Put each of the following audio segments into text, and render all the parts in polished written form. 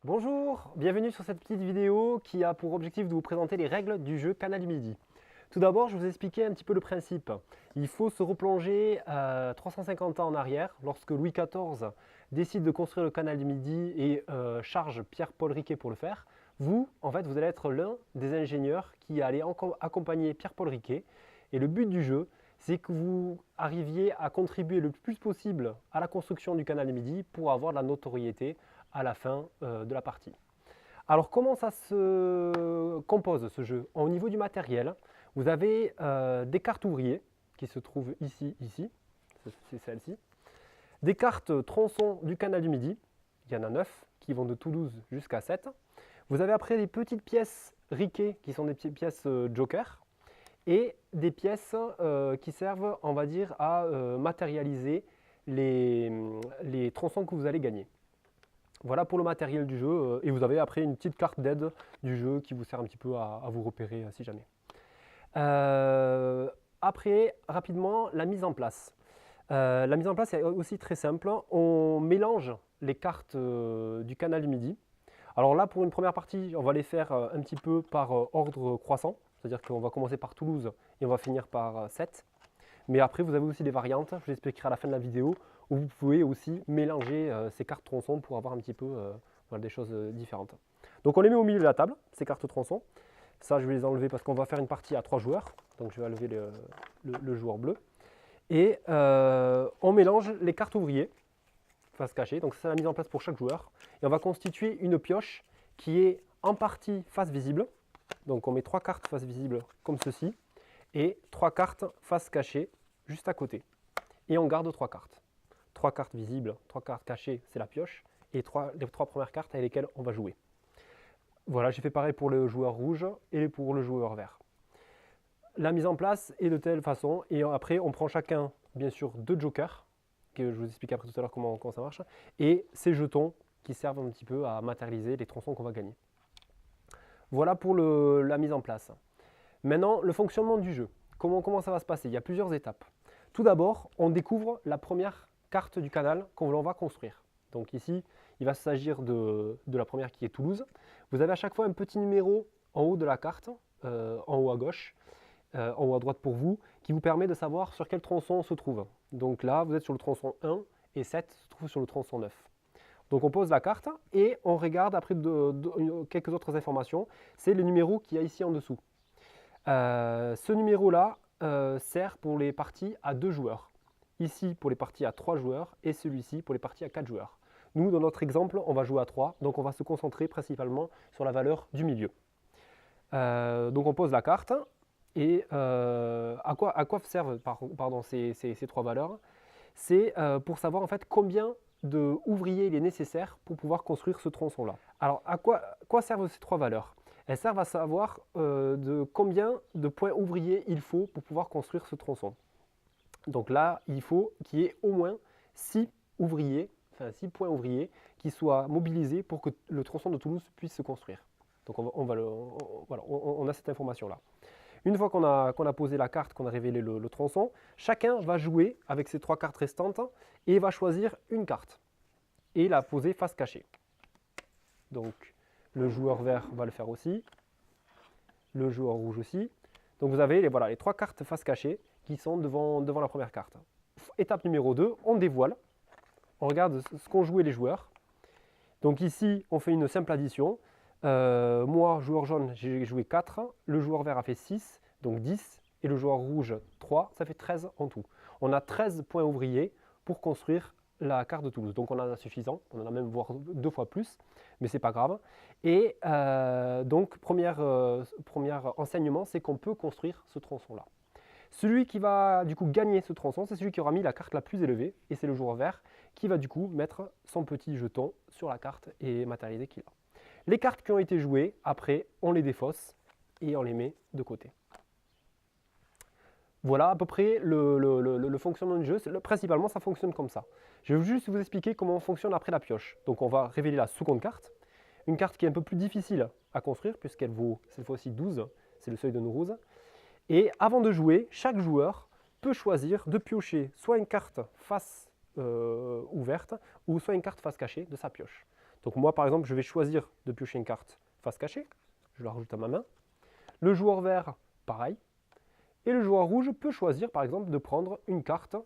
Bonjour, bienvenue sur cette petite vidéo qui a pour objectif de vous présenter les règles du jeu Canal du Midi. Tout d'abord, je vais vous expliquer un petit peu le principe. Il faut se replonger 350 ans en arrière, lorsque Louis XIV décide de construire le Canal du Midi et charge Pierre-Paul Riquet pour le faire. Vous, en fait, vous allez être l'un des ingénieurs qui allez accompagner Pierre-Paul Riquet. Et le but du jeu, c'est que vous arriviez à contribuer le plus possible à la construction du Canal du Midi pour avoir de la notoriété à la fin de la partie. Alors comment ça se compose ce jeu? Au niveau du matériel, vous avez des cartes ouvriers qui se trouvent ici, c'est celle-ci. Des cartes tronçons du Canal du Midi, il y en a 9 qui vont de Toulouse jusqu'à 7. Vous avez après des petites pièces Riquet qui sont des petites pièces Joker et des pièces qui servent, on va dire, à matérialiser les tronçons que vous allez gagner. Voilà pour le matériel du jeu et vous avez après une petite carte d'aide du jeu qui vous sert un petit peu à vous repérer si jamais. Après, rapidement, la mise en place. La mise en place est aussi très simple. On mélange les cartes du Canal du Midi. Alors là, pour une première partie, on va les faire un petit peu par ordre croissant. C'est-à-dire qu'on va commencer par Toulouse et on va finir par 7. Mais après, vous avez aussi des variantes, je vous expliquerai à la fin de la vidéo, où vous pouvez aussi mélanger ces cartes tronçons pour avoir un petit peu voilà, des choses différentes. Donc on les met au milieu de la table, ces cartes tronçons. Ça, je vais les enlever parce qu'on va faire une partie à 3 joueurs. Donc je vais enlever le joueur bleu. Et on mélange les cartes ouvriers, face cachée. Donc c'est la mise en place pour chaque joueur. Et on va constituer une pioche qui est en partie face visible. Donc on met 3 cartes face visible comme ceci. Et 3 cartes face cachée juste à côté. Et on garde 3 cartes. 3 cartes visibles, 3 cartes cachées, c'est la pioche. Et les 3 premières cartes avec lesquelles on va jouer. Voilà, j'ai fait pareil pour le joueur rouge et pour le joueur vert. La mise en place est de telle façon. Et après, on prend chacun, bien sûr, 2 jokers. Que je vous explique après tout à l'heure comment ça marche. Et ces jetons qui servent un petit peu à matérialiser les tronçons qu'on va gagner. Voilà pour la mise en place. Maintenant, le fonctionnement du jeu. Comment ça va se passer? Il y a plusieurs étapes. Tout d'abord, on découvre la première carte du canal qu'on va construire. Donc ici, il va s'agir de la première qui est Toulouse. Vous avez à chaque fois un petit numéro en haut de la carte, en haut à gauche, en haut à droite pour vous, qui vous permet de savoir sur quel tronçon on se trouve. Donc là, vous êtes sur le tronçon 1 et 7 se trouvent sur le tronçon 9. Donc on pose la carte et on regarde après quelques autres informations. C'est le numéro qu'il y a ici en dessous. Ce numéro-là sert pour les parties à 2 joueurs. Ici pour les parties à 3 joueurs et celui-ci pour les parties à 4 joueurs. Nous, dans notre exemple, on va jouer à 3, donc on va se concentrer principalement sur la valeur du milieu. Donc on pose la carte et à quoi servent ces 3 valeurs? C'est pour savoir en fait combien d'ouvriers il est nécessaire pour pouvoir construire ce tronçon-là. Alors à quoi servent ces 3 valeurs? Elles servent à savoir de combien de points ouvriers il faut pour pouvoir construire ce tronçon. Donc là, il faut qu'il y ait au moins 6 points ouvriers qui soient mobilisés pour que le tronçon de Toulouse puisse se construire. Donc on a cette information-là. Une fois qu'on a posé la carte, qu'on a révélé le tronçon, chacun va jouer avec ses 3 cartes restantes et va choisir une carte et la poser face cachée. Donc le joueur vert va le faire aussi, le joueur rouge aussi. Donc vous avez les 3 cartes face cachée qui sont devant la première carte. Étape numéro 2, on dévoile. On regarde ce qu'ont joué les joueurs. Donc ici, on fait une simple addition. Moi, joueur jaune, j'ai joué 4. Le joueur vert a fait 6, donc 10. Et le joueur rouge, 3. Ça fait 13 en tout. On a 13 points ouvriers pour construire la carte de Toulouse. Donc on en a suffisant. On en a même voire 2 fois plus. Mais c'est pas grave. Et donc, premier enseignement, c'est qu'on peut construire ce tronçon-là. Celui qui va du coup gagner ce tronçon, c'est celui qui aura mis la carte la plus élevée, et c'est le joueur vert qui va du coup mettre son petit jeton sur la carte et matérialiser qu'il a. Les cartes qui ont été jouées, après, on les défausse et on les met de côté. Voilà à peu près le fonctionnement du jeu. Principalement, ça fonctionne comme ça. Je vais juste vous expliquer comment fonctionne après la pioche. Donc on va révéler la seconde carte. Une carte qui est un peu plus difficile à construire puisqu'elle vaut cette fois-ci 12, c'est le seuil de Nourouz. Et avant de jouer, chaque joueur peut choisir de piocher soit une carte face ouverte ou soit une carte face cachée de sa pioche. Donc moi, par exemple, je vais choisir de piocher une carte face cachée. Je la rajoute à ma main. Le joueur vert, pareil. Et le joueur rouge peut choisir, par exemple, de prendre une carte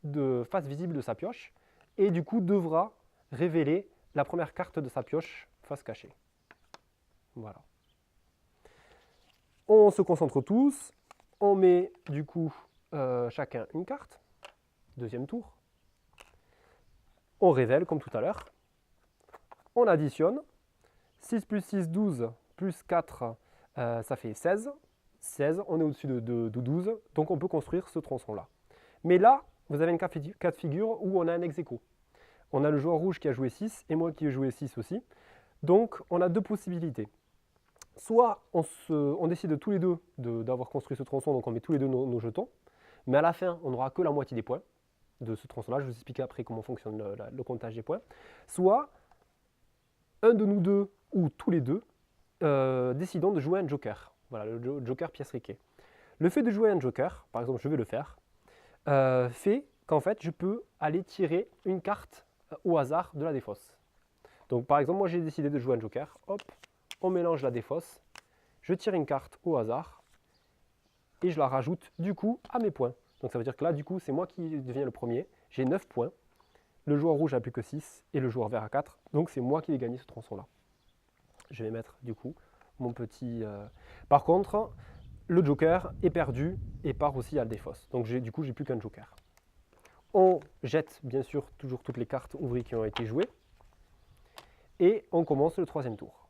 de face visible de sa pioche et du coup devra révéler la première carte de sa pioche face cachée. Voilà. On se concentre tous. On met du coup chacun une carte. Deuxième tour. On révèle comme tout à l'heure. On additionne. 6 plus 6, 12, plus 4, ça fait 16. 16, on est au-dessus de 12, donc on peut construire ce tronçon-là. Mais là, vous avez une cas de figure où on a un ex-aequo. On a le joueur rouge qui a joué 6 et moi qui ai joué 6 aussi. Donc, on a deux possibilités. Soit on décide tous les deux d'avoir construit ce tronçon, donc on met tous les deux nos jetons, mais à la fin, on n'aura que la moitié des points de ce tronçon-là. Je vous expliquerai après comment fonctionne le comptage des points. Soit un de nous deux ou tous les deux décidons de jouer un joker. Voilà, le joker pièce riquet. Le fait de jouer un joker, par exemple je vais le faire, fait qu'en fait je peux aller tirer une carte au hasard de la défausse. Donc par exemple moi j'ai décidé de jouer un joker, hop, on mélange la défausse, je tire une carte au hasard et je la rajoute du coup à mes points. Donc ça veut dire que là du coup c'est moi qui deviens le premier, j'ai 9 points, le joueur rouge n'a plus que 6 et le joueur vert a 4, donc c'est moi qui ai gagné ce tronçon là. Je vais mettre du coup mon petit... Par contre, le joker est perdu et part aussi à la défausse. Donc du coup, j'ai plus qu'un joker. On jette bien sûr toujours toutes les cartes ouvriers qui ont été jouées. Et on commence le troisième tour.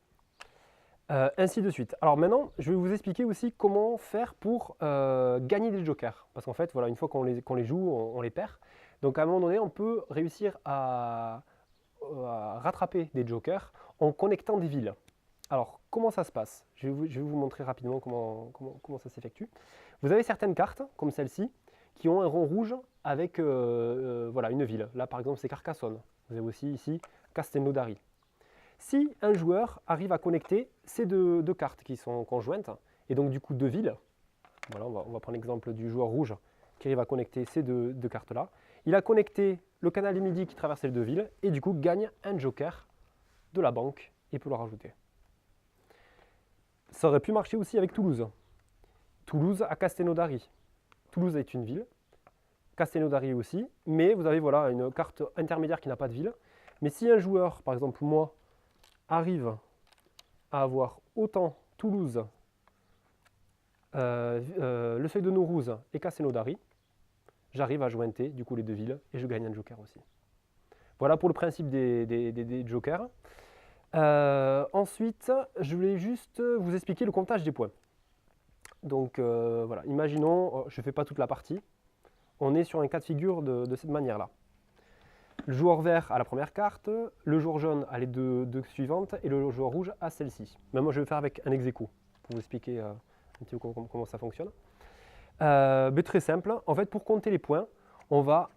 Ainsi de suite. Alors maintenant, je vais vous expliquer aussi comment faire pour gagner des jokers. Parce qu'en fait, voilà, une fois qu'on les joue, on les perd. Donc à un moment donné, on peut réussir à rattraper des jokers en connectant des villes. Alors, comment ça se passe? Je vais vous montrer rapidement comment ça s'effectue. Vous avez certaines cartes, comme celle-ci, qui ont un rond rouge avec voilà, une ville. Là, par exemple, c'est Carcassonne. Vous avez aussi ici Castelnaudary. Si un joueur arrive à connecter ces deux cartes qui sont conjointes, et donc du coup deux villes, voilà, on va prendre l'exemple du joueur rouge qui arrive à connecter ces deux cartes-là, il a connecté le canal du Midi qui traverse les deux villes, et du coup gagne un joker de la banque et peut le rajouter. Ça aurait pu marcher aussi avec Toulouse. Toulouse à Castelnaudary. Toulouse est une ville, Castelnaudary aussi, mais vous avez voilà, une carte intermédiaire qui n'a pas de ville. Mais si un joueur, par exemple moi, arrive à avoir autant Toulouse, le Seuil de Naurouze et Castelnaudary, j'arrive à jointer du coup les deux villes et je gagne un joker aussi. Voilà pour le principe des jokers. Ensuite, je voulais juste vous expliquer le comptage des points. Donc voilà, imaginons, je ne fais pas toute la partie, on est sur un cas de figure de cette manière-là. Le joueur vert a la première carte, le joueur jaune a les deux suivantes et le joueur rouge a celle-ci. Mais moi je vais faire avec un ex-aequo pour vous expliquer un petit peu comment ça fonctionne. Mais très simple, en fait pour compter les points, on va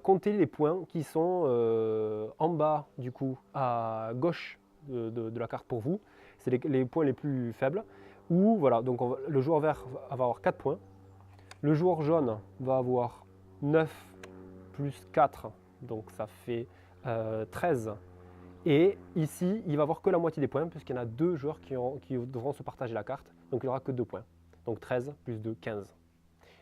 compter les points qui sont en bas du coup à gauche de la carte pour vous, c'est les points les plus faibles, où voilà, donc le joueur vert va avoir 4 points, le joueur jaune va avoir 9 plus 4, donc ça fait 13, et ici il va avoir que la moitié des points, puisqu'il y en a deux joueurs qui devront se partager la carte, donc il n'aura que 2 points, donc 13 plus 2, 15.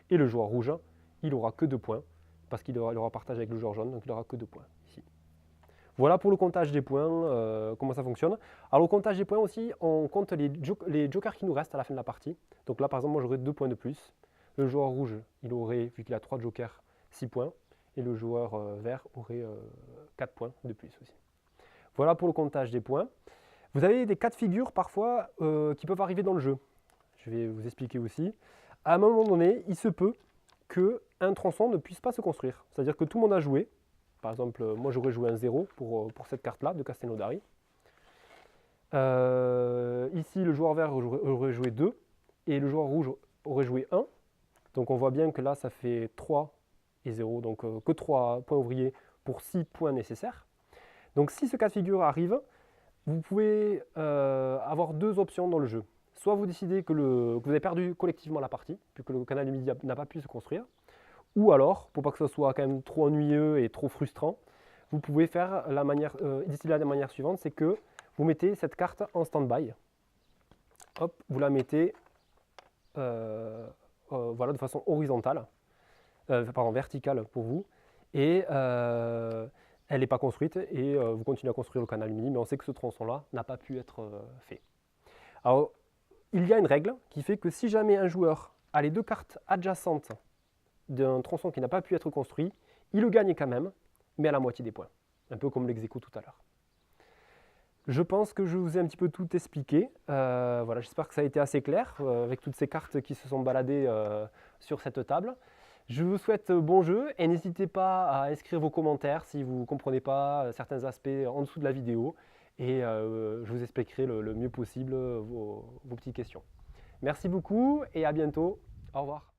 Et le joueur rouge, il n'aura que 2 points, parce qu'il aura partagé avec le joueur jaune, donc il n'aura que 2 points ici. Voilà pour le comptage des points, comment ça fonctionne. Alors le comptage des points aussi, on compte les jokers qui nous restent à la fin de la partie. Donc là par exemple, moi j'aurai 2 points de plus. Le joueur rouge, il aurait, vu qu'il a 3 jokers, 6 points. Et le joueur vert aurait 4 points de plus aussi. Voilà pour le comptage des points. Vous avez des cas de figure parfois qui peuvent arriver dans le jeu. Je vais vous expliquer aussi. À un moment donné, il se peut qu'un tronçon ne puisse pas se construire. C'est-à-dire que tout le monde a joué. Par exemple, moi j'aurais joué un 0 pour cette carte-là de Castelnaudary. Ici, le joueur vert aurait joué 2 et le joueur rouge aurait joué 1. Donc on voit bien que là, ça fait 3 et 0, donc que 3 points ouvriers pour 6 points nécessaires. Donc si ce cas de figure arrive, vous pouvez avoir deux options dans le jeu. Soit vous décidez que vous avez perdu collectivement la partie, puisque le canal du Midi n'a pas pu se construire, ou alors, pour pas que ce soit quand même trop ennuyeux et trop frustrant, vous pouvez faire d'ici là de la manière suivante, c'est que vous mettez cette carte en stand-by. Hop, vous la mettez voilà, de façon horizontale, pardon, verticale pour vous, et elle n'est pas construite, et vous continuez à construire le canal mini, mais on sait que ce tronçon-là n'a pas pu être fait. Alors, il y a une règle qui fait que si jamais un joueur a les deux cartes adjacentes d'un tronçon qui n'a pas pu être construit, il le gagne quand même, mais à la moitié des points. Un peu comme l'exéco tout à l'heure. Je pense que je vous ai un petit peu tout expliqué. Voilà, j'espère que ça a été assez clair avec toutes ces cartes qui se sont baladées sur cette table. Je vous souhaite bon jeu et n'hésitez pas à inscrire vos commentaires si vous ne comprenez pas certains aspects en dessous de la vidéo et je vous expliquerai le mieux possible vos petites questions. Merci beaucoup et à bientôt. Au revoir.